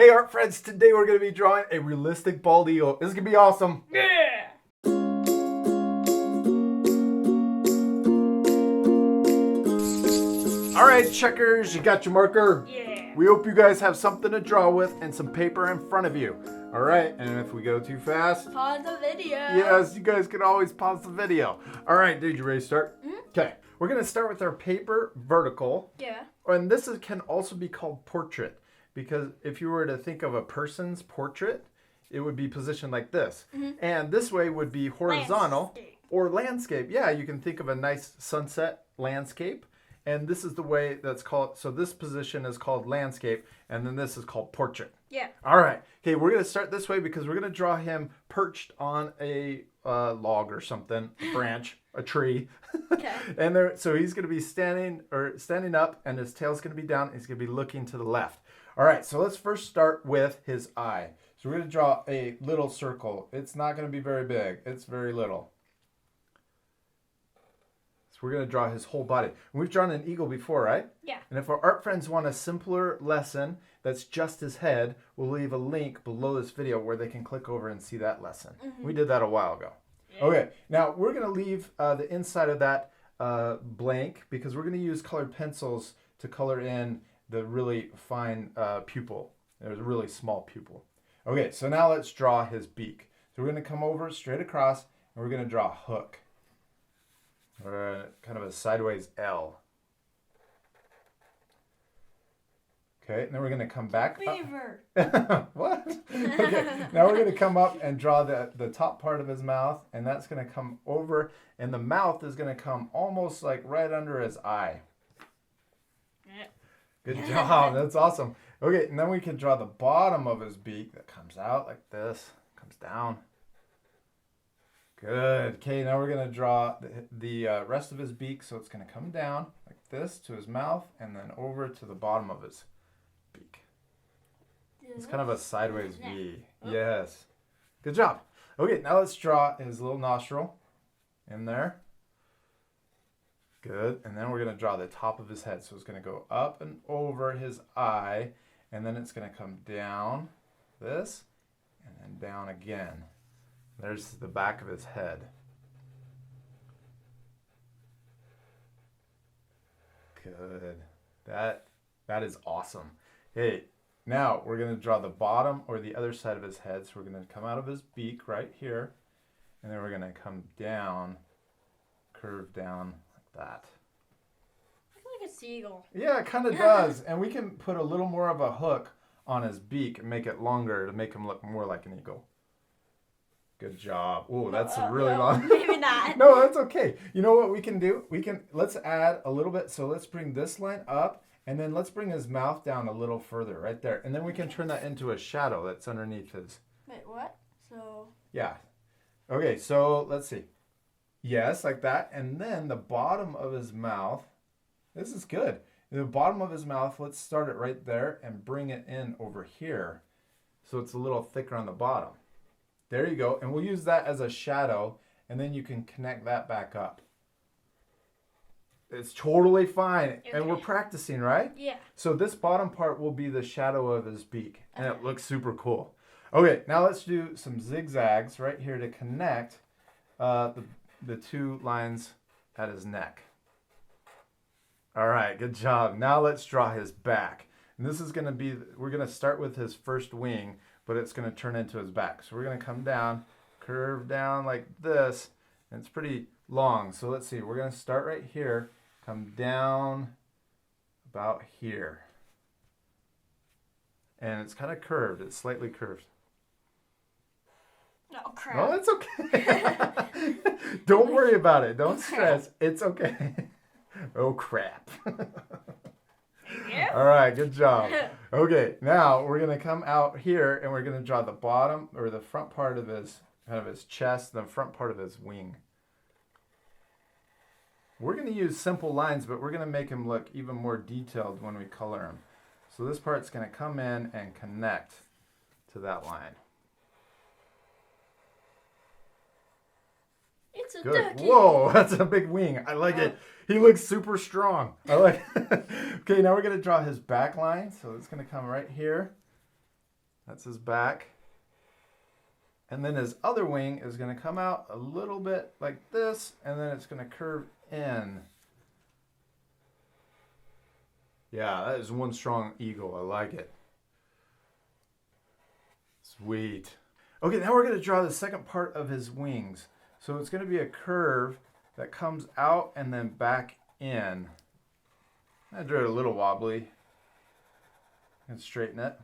Hey art friends, today we're going to be drawing a realistic bald eagle. This is going to be awesome. Yeah! Alright checkers, you got your marker? Yeah! We hope you guys have something to draw with and some paper in front of you. Alright, and if we go too fast, Pause the video! yes, you guys can always pause the video. Alright, dude, you ready to start? Okay, we're going to start with our paper vertical. Yeah. And this can also be called portrait, because if you were to think of a person's portrait, it would be positioned like this. And this way would be horizontal or landscape. Yeah, you can think of a nice sunset landscape. And this is the way that's called. So this position is called landscape, and then this is called portrait. Yeah. All right. Okay, we're going to start this way because we're going to draw him perched on a log or something, a branch, a tree. Okay. And there, so he's going to be standing up, and his tail's going to be down. He's going to be looking to the left. All right. So let's first start with his eye. So we're going to draw a little circle. It's not going to be very big. It's very little. We're going to draw his whole body. We've drawn an eagle before, right? Yeah. And if our art friends want a simpler lesson that's just his head, we'll leave a link below this video where they can click over and see that lesson. We did that a while ago. Yeah. Okay, now we're going to leave the inside of that blank because we're going to use colored pencils to color in the really fine pupil. There's a really small pupil. Okay, so now let's draw his beak. So we're going to come over straight across and we're going to draw a hook. Or kind of a sideways L. Okay, and then we're going to come back Beaver. up. What? Okay, now we're going to come up and draw the top part of his mouth, and that's going to come over, and the mouth is going to come almost like right under his eye. Yeah. Good job, that's awesome. Okay, and then we can draw the bottom of his beak that comes out like this, comes down. Good. Okay, now we're going to draw the rest of his beak. So it's going to come down like this to his mouth and then over to the bottom of his beak. It's kind of a sideways V. Yes. Good job. Okay, now let's draw his little nostril in there. Good. And then we're going to draw the top of his head. So it's going to go up and over his eye. And then it's going to come down this and then down again. There's the back of his head. Good. That is awesome. Hey, now we're going to draw the bottom or the other side of his head. So we're going to come out of his beak right here. And then we're going to come down, curve down like that. I feel like a seagull. Yeah, it kind of does. And we can put a little more of a hook on his beak and make it longer to make him look more like an eagle. Good job. Oh, that's really long. Maybe not. No, that's okay. You know what we can do? Let's add a little bit. So let's bring this line up and then let's bring his mouth down a little further right there. And then we can turn that into a shadow that's underneath his. Wait, what? So. Yeah. Okay, so let's see. Yes, like that. And then the bottom of his mouth. This is good. The bottom of his mouth, let's start it right there and bring it in over here. So it's a little thicker on the bottom. There you go. And we'll use that as a shadow, and then you can connect that back up. It's totally fine. Okay. And we're practicing, right? Yeah. So this bottom part will be the shadow of his beak, and it looks super cool. Okay, now let's do some zigzags right here to connect the two lines at his neck. All right, good job. Now let's draw his back. And this is going to be, we're going to start with his first wing, but it's going to turn into his back. So we're going to come down, curve down like this, and it's pretty long. So let's see, we're going to start right here, come down about here. And it's kind of curved, it's slightly curved. Oh, crap. Oh, that's okay. Don't worry about it, don't stress, it's okay. Oh, crap. Yeah. All right, good job. Okay, now we're going to come out here and we're going to draw the bottom or the front part of his chest, the front part of his wing. We're going to use simple lines, but we're going to make him look even more detailed when we color him. So this part's going to come in and connect to that line. It's a Good. ducky. Whoa, that's a big wing. I like it. He looks super strong. I like it. Okay, now we're going to draw his back line. So it's going to come right here. That's his back. And then his other wing is going to come out a little bit like this, and then it's going to curve in. Yeah, that is one strong eagle. I like it. Sweet. Okay, now we're going to draw the second part of his wings. So it's going to be a curve that comes out and then back in. I drew it a little wobbly. And straighten it.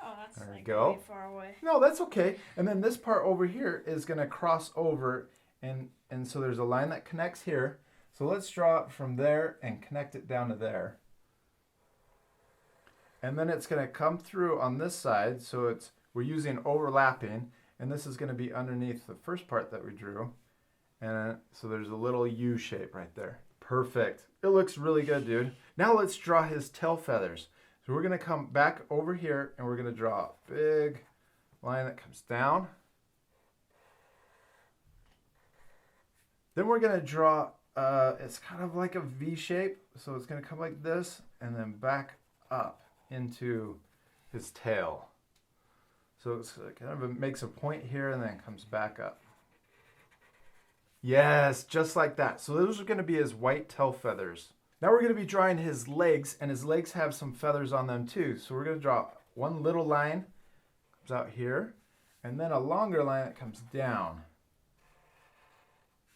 Oh, that's There we like go. way far away. No, that's okay. And then this part over here is going to cross over, and so there's a line that connects here. So let's draw it from there and connect it down to there. And then it's going to come through on this side, so we're using overlapping, and this is going to be underneath the first part that we drew. And so there's a little U shape right there. Perfect. It looks really good, dude. Now let's draw his tail feathers. So we're going to come back over here and we're going to draw a big line that comes down. Then we're going to draw, it's kind of like a V shape. So it's going to come like this and then back up into his tail. So it's kind of makes a point here and then comes back up. Yes, just like that. So those are going to be his white tail feathers. Now we're going to be drawing his legs, and his legs have some feathers on them too. So we're going to draw one little line, comes out here, and then a longer line that comes down.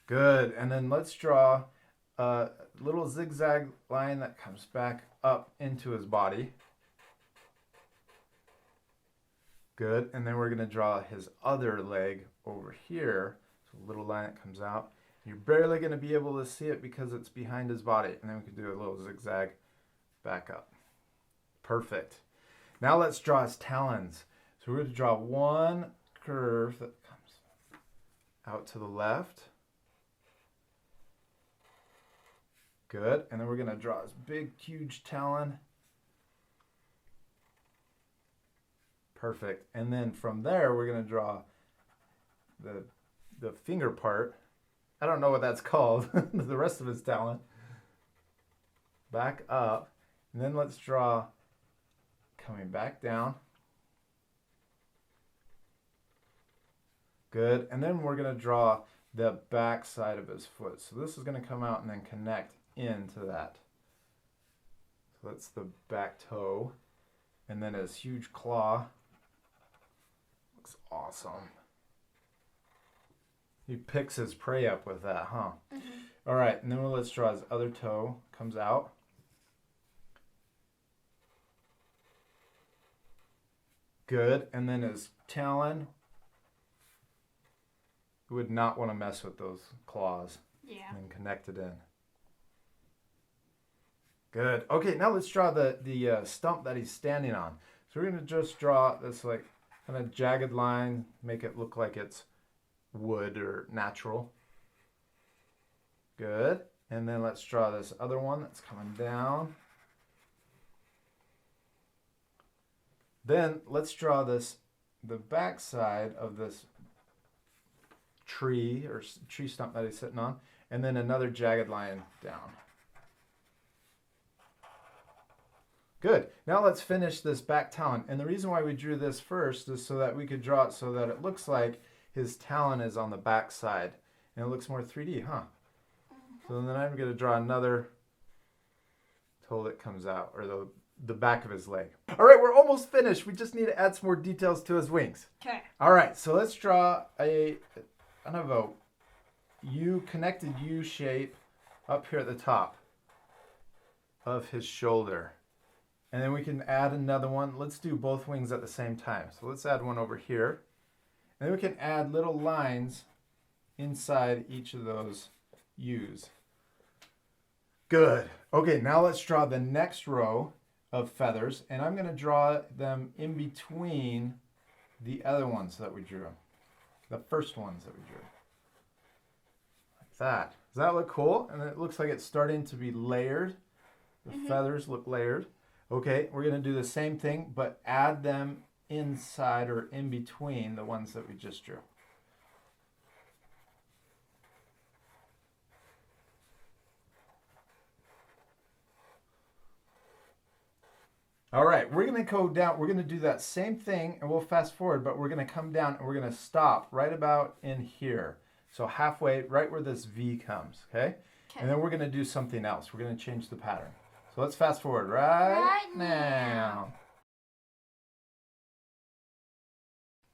Good. And then let's draw a little zigzag line that comes back up into his body. Good. And then we're going to draw his other leg over here. So a little line that comes out. You're barely going to be able to see it because it's behind his body. And then we can do a little zigzag back up. Perfect. Now let's draw his talons. So we're going to draw one curve that comes out to the left. Good. And then we're going to draw this big, huge talon. Perfect. And then from there, we're going to draw the finger part. I don't know what that's called. The rest of his talon. Back up. And then let's draw coming back down. Good. And then we're going to draw the back side of his foot. So this is going to come out and then connect into that. So that's the back toe. And then his huge claw. Looks awesome. He picks his prey up with that, huh? Mm-hmm. All right, and then let's draw his other toe. Comes out. Good, and then his talon. You would not want to mess with those claws. Yeah. And connect it in. Good. Okay, now let's draw the stump that he's standing on. So we're going to just draw this like kind of jagged line, make it look like it's wood or natural. Good. And then let's draw this other one that's coming down. Then let's draw the back side of this tree or tree stump that he's sitting on, and then another jagged line down. Good. Now let's finish this back talon. And the reason why we drew this first is so that we could draw it so that it looks like his talon is on the back side. And it looks more 3D, huh? So then I'm going to draw another toe that comes out, or the back of his leg. All right, we're almost finished. We just need to add some more details to his wings. Okay. All right, so let's draw a kind of a connected U shape up here at the top of his shoulder. And then we can add another one. Let's do both wings at the same time. So let's add one over here. And then we can add little lines inside each of those U's. Good. Okay, now let's draw the next row of feathers. And I'm going to draw them in between the other ones that we drew. The first ones that we drew. Like that. Does that look cool? And it looks like it's starting to be layered. The feathers look layered. Okay, we're going to do the same thing, but add them inside or in between the ones that we just drew. All right, we're gonna go down. We're gonna do that same thing, and we'll fast forward, but we're gonna come down and we're gonna stop right about in here. So halfway, right where this V comes, okay? Okay. And then we're gonna do something else. We're gonna change the pattern. So let's fast forward right now.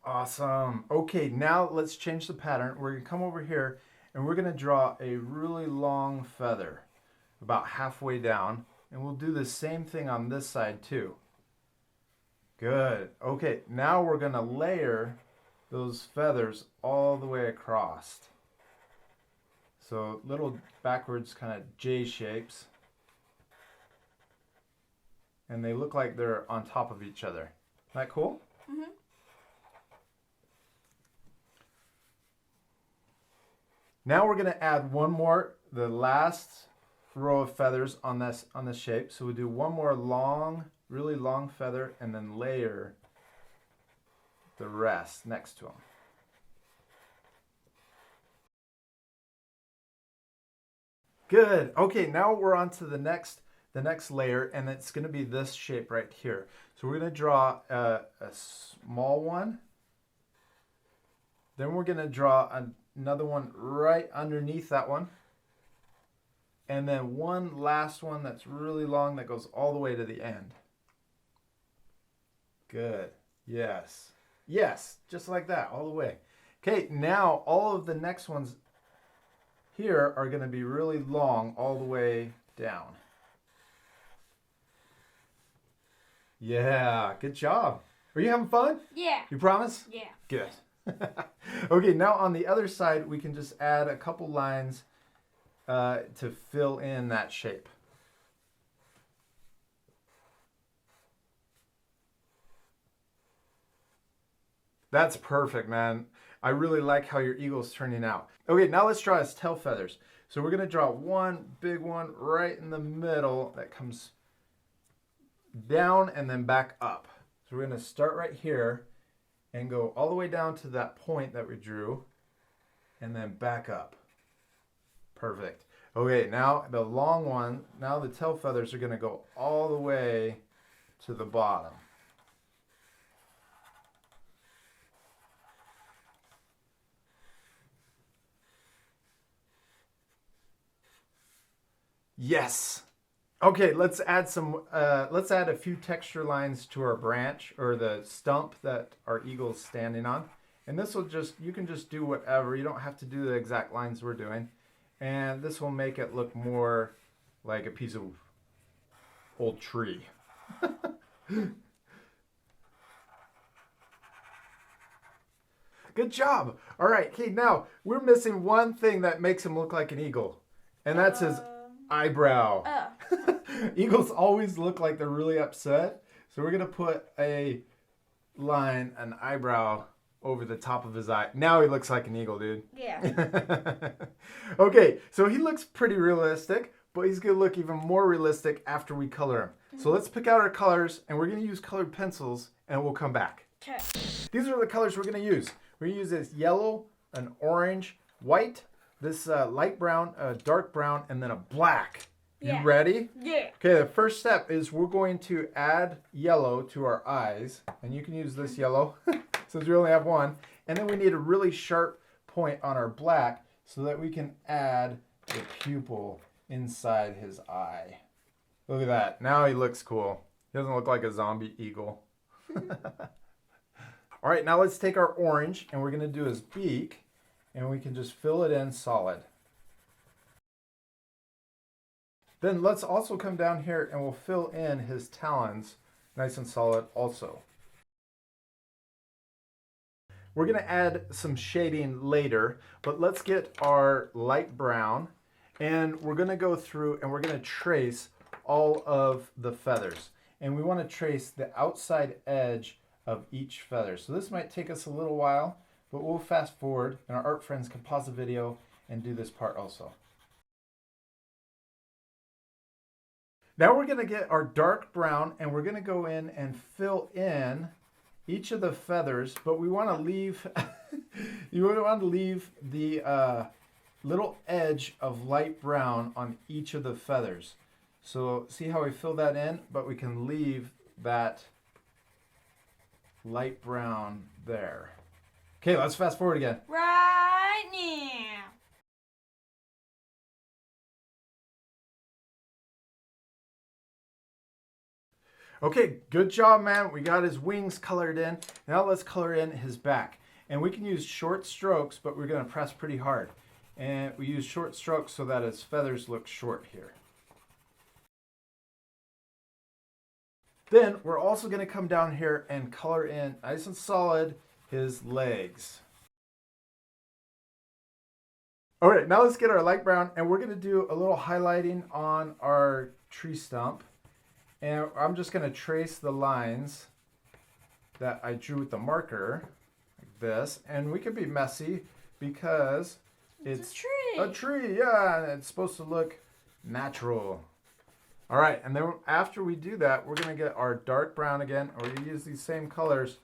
Awesome. Okay, now let's change the pattern. We're gonna come over here and we're gonna draw a really long feather about halfway down. And we'll do the same thing on this side too. Good. Okay, now we're gonna layer those feathers all the way across. So little backwards kind of J shapes. And they look like they're on top of each other. Isn't that cool? Mm-hmm. Now we're gonna add one more, the last row of feathers on this shape. So we do one more long, really long feather and then layer the rest next to them. Good. Okay, now we're on to the next layer, and it's going to be this shape right here. So we're going to draw a small one. Then we're going to draw another one right underneath that one. And then one last one that's really long that goes all the way to the end. Good. Yes. Yes. Just like that, all the way. Okay, now all of the next ones here are going to be really long all the way down. Yeah, good job. Are you having fun? Yeah. You promise? Yeah. Good. Okay, now on the other side, we can just add a couple lines to fill in that shape. That's perfect, man. I really like how your eagle's turning out. Okay, now let's draw his tail feathers. So we're gonna draw one big one right in the middle that comes down and then back up. So we're gonna start right here and go all the way down to that point that we drew and then back up. Perfect. Okay, now the long one, now the tail feathers are gonna go all the way to the bottom. Yes. Okay, let's add a few texture lines to our branch or the stump that our eagle's standing on. And this will you can just do whatever. You don't have to do the exact lines we're doing. And this will make it look more like a piece of old tree. Good job. All right, okay, now we're missing one thing that makes him look like an eagle. And that's his eyebrow. Oh. Eagles always look like they're really upset. So we're going to put an eyebrow over the top of his eye. Now he looks like an eagle, dude. Yeah. Okay, so he looks pretty realistic, but he's going to look even more realistic after we color him. Mm-hmm. So let's pick out our colors, and we're going to use colored pencils, and we'll come back. Okay. These are the colors we're going to use. We're going to use this yellow, an orange, white, this light brown, dark brown, and then a black. Yeah. You ready? Yeah. Okay, the first step is we're going to add yellow to our eyes. And you can use this yellow since we only have one. And then we need a really sharp point on our black so that we can add the pupil inside his eye. Look at that. Now he looks cool. He doesn't look like a zombie eagle. All right, now let's take our orange and we're going to do his beak. And we can just fill it in solid. Then let's also come down here and we'll fill in his talons nice and solid also. We're going to add some shading later, but let's get our light brown and we're going to go through and we're going to trace all of the feathers. And we want to trace the outside edge of each feather. So this might take us a little while, but we'll fast forward and our art friends can pause the video and do this part also. Now we're going to get our dark brown and we're going to go in and fill in each of the feathers, but we want to leave the little edge of light brown on each of the feathers. So see how we fill that in, but we can leave that light brown there. Okay, let's fast forward again. Right now. Okay, good job, man. We got his wings colored in. Now let's color in his back. And we can use short strokes, but we're going to press pretty hard. And we use short strokes so that his feathers look short here. Then we're also going to come down here and color in nice and solid his legs. All right, now let's get our light brown, and we're going to do a little highlighting on our tree stump. And I'm just going to trace the lines that I drew with the marker, like this. And we can be messy because it's a tree. A tree, yeah, and it's supposed to look natural. All right, and then after we do that, we're going to get our dark brown again. We're going to use these same colors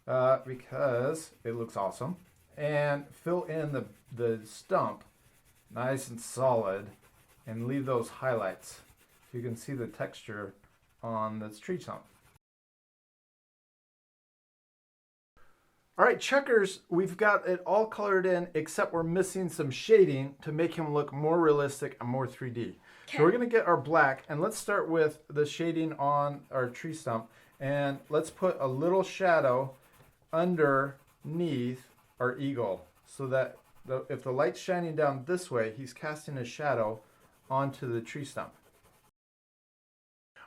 because it looks awesome. And fill in the stump nice and solid and leave those highlights. You can see the texture on this tree stump. All right, checkers, we've got it all colored in, except we're missing some shading to make him look more realistic and more 3D. So we're going to get our black, and let's start with the shading on our tree stump, and let's put a little shadow underneath our eagle, so that if the light's shining down this way, he's casting a shadow onto the tree stump.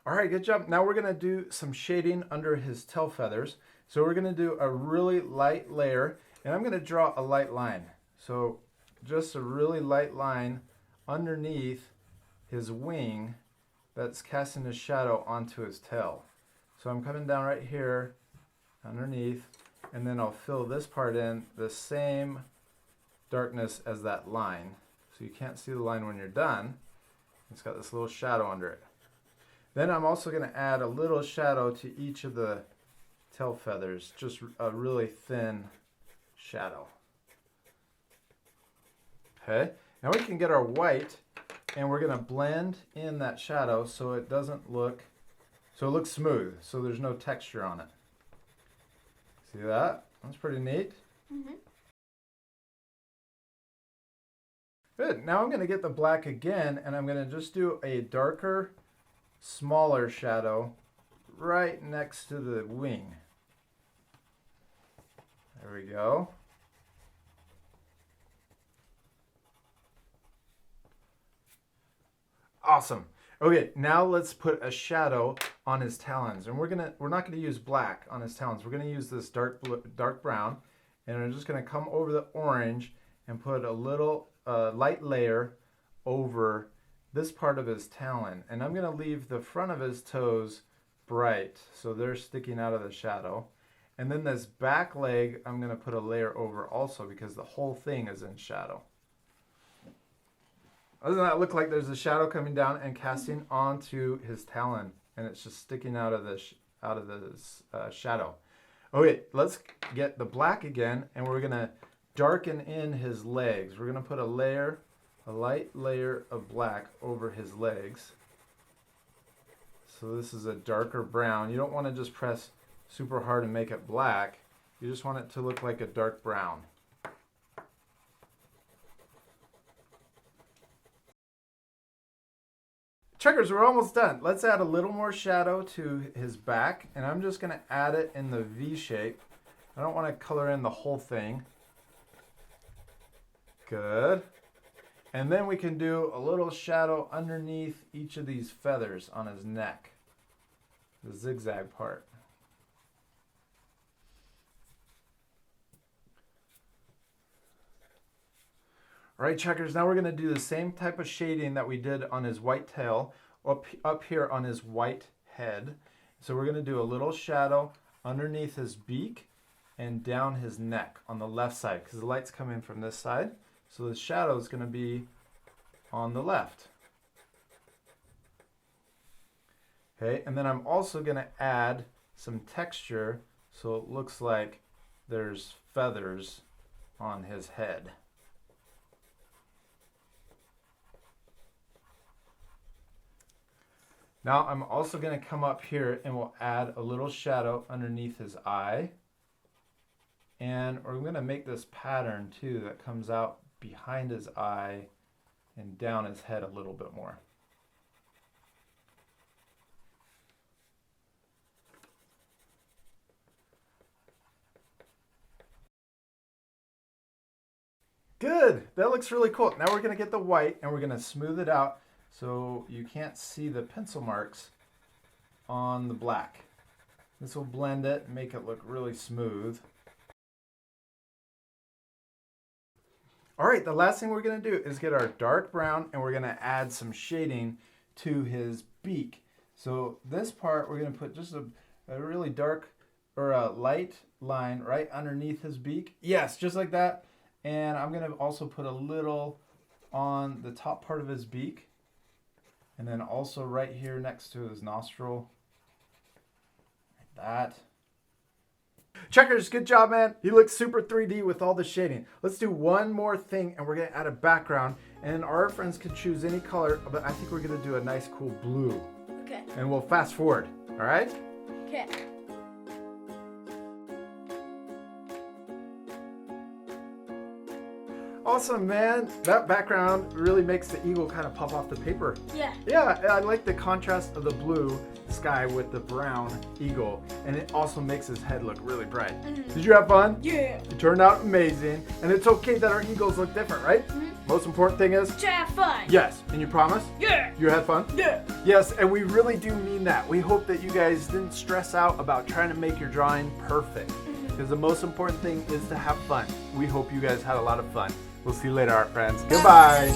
All right, good job. Now we're going to do some shading under his tail feathers. So we're going to do a really light layer, and I'm going to draw a light line. So just a really light line underneath his wing that's casting a shadow onto his tail. So I'm coming down right here underneath, and then I'll fill this part in the same darkness as that line. So you can't see the line when you're done. It's got this little shadow under it. Then I'm also going to add a little shadow to each of the tail feathers, just a really thin shadow. Okay, now we can get our white, and we're going to blend in that shadow so it doesn't look, so it looks smooth, so there's no texture on it. See that? That's pretty neat. Mm-hmm. Good. Now I'm going to get the black again, and I'm going to just do a darker, smaller shadow right next to the wing. There we go. Awesome. Okay, now let's put a shadow on his talons, and we're not gonna use black on his talons. We're gonna use this dark brown, and I'm just gonna come over the orange and put a little light layer over this part of his talon, and I'm gonna leave the front of his toes bright, so they're sticking out of the shadow. And then this back leg, I'm gonna put a layer over also because the whole thing is in shadow. Doesn't that look like there's a shadow coming down and casting onto his talon, and it's just sticking out of this shadow? Okay, let's get the black again, and we're gonna darken in his legs. We're gonna put a light layer of black over his legs. So this is a darker brown. You don't want to just press super hard and make it black. You just want it to look like a dark brown. Checkers, we're almost done. Let's add a little more shadow to his back, and I'm just going to add it in the V shape. I don't want to color in the whole thing. Good. And then we can do a little shadow underneath each of these feathers on his neck, the zigzag part. All right, checkers, now we're going to do the same type of shading that we did on his white tail up here on his white head. So we're going to do a little shadow underneath his beak and down his neck on the left side because the light's coming from this side. So the shadow is going to be on the left. Okay, and then I'm also going to add some texture so it looks like there's feathers on his head. Now I'm also going to come up here and we'll add a little shadow underneath his eye. And we're going to make this pattern too that comes out behind his eye and down his head a little bit more. Good, that looks really cool. Now we're going to get the white and we're going to smooth it out so you can't see the pencil marks on the black. This will blend it and make it look really smooth. All right, the last thing we're going to do is get our dark brown and we're going to add some shading to his beak. So this part we're going to put just a really dark or a light line right underneath his beak. Yes, just like that. And I'm going to also put a little on the top part of his beak. And then also right here next to his nostril. Like that. Checkers, good job, man. He looks super 3D with all the shading. Let's do one more thing and we're going to add a background. And our friends can choose any color, but I think we're going to do a nice cool blue. Okay. And we'll fast forward. All right? Okay. Awesome, man. That background really makes the eagle kind of pop off the paper. Yeah. Yeah, I like the contrast of the blue sky with the brown eagle, and it also makes his head look really bright. Mm-hmm. Did you have fun? Yeah. It turned out amazing, and it's okay that our eagles look different, right? Mm-hmm. Most important thing is? To have fun. Yes, and you promise? Yeah. You had fun? Yeah. Yes, and we really do mean that. We hope that you guys didn't stress out about trying to make your drawing perfect, because the most important thing is to have fun. We hope you guys had a lot of fun. We'll see you later, art friends. Goodbye.